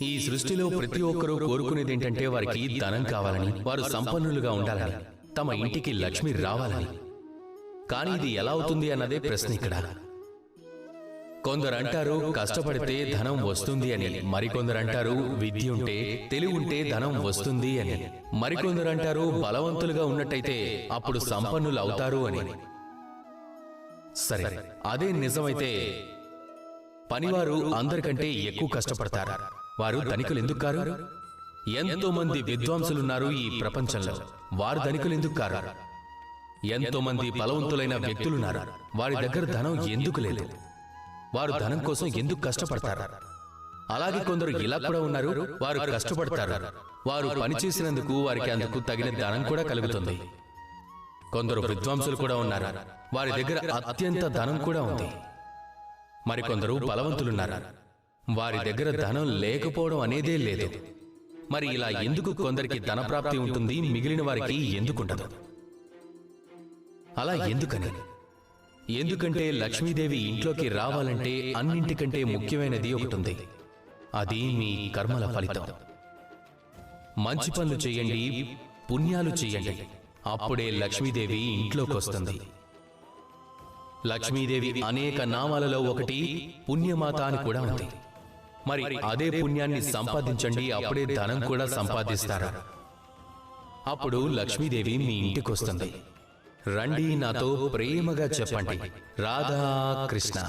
ఈ సృష్టిలో ప్రతి ఒక్కరూ కోరుకునేది ఏంటంటే వారికి ధనం కావాలని, వారు సంపన్నులుగా ఉండాలని, తమ ఇంటికి లక్ష్మి రావాలని. కానీ ఇది ఎలా అవుతుంది అన్నదే ప్రశ్న ఇక్కడ. కొందరు అంటారు కష్టపడితే ధనం వస్తుంది అని, మరికొందరు అంటారు విద్య ఉంటే, తెలివి ఉంటే ధనం వస్తుంది అని, మరికొందరు అంటారు బలవంతులుగా ఉన్నట్టయితే అప్పుడు సంపన్నులు అవుతారు అని. సరే, అదే నిజమైతే పనివారు అందరికంటే ఎక్కువ కష్టపడతారు. వారు ధనికులు ఎందుకు కారు? ఎంతో మంది విద్వాంసులున్నారు ఈ ప్రపంచంలో, వారు ధనికులు ఎందుకు కారు? ఎంతో మంది బలవంతులైన వ్యక్తులున్నారు, వారి దగ్గర ధనం ఎందుకు లేదు? వారు ధనం కోసం ఎందుకు కష్టపడతారు? అలాగే కొందరు ఇలా కూడా ఉన్నారు, వారు కష్టపడతారు, వారు పనిచేసినందుకు వారికి అందుకు తగిన ధనం కూడా కలుగుతుంది. కొందరు విద్వాంసులు కూడా ఉన్నారు, వారి దగ్గర అత్యంత ధనం కూడా ఉంది. మరికొందరు బలవంతులున్నారు, వారి దగ్గర ధనం లేకపోవడం అనేదే లేదు. మరి ఇలా ఎందుకు కొందరికి ధనప్రాప్తి ఉంటుంది, మిగిలిన వారికి ఎందుకుండదు? అలా ఎందుకని? ఎందుకంటే లక్ష్మీదేవి ఇంట్లోకి రావాలంటే అన్నింటికంటే ముఖ్యమైనది ఒకటి ఉంది. అది మీ కర్మల ఫలితం. మంచి పనులు చేయండి, పుణ్యాలు చేయండి, అప్పుడే లక్ష్మీదేవి ఇంట్లోకి వస్తుంది. లక్ష్మీదేవి అనేక నామాలలో ఒకటి పుణ్యమాత అని కూడా ఉంది. మరి అదే పుణ్యాన్ని సంపాదించండి, అప్పుడే ధనం కూడా సంపాదిస్తారు. అప్పుడు లక్ష్మీదేవి మీ ఇంటికి వస్తుంది. రండి, నాతో ప్రేమగా చెప్పండి, రాధా కృష్ణ.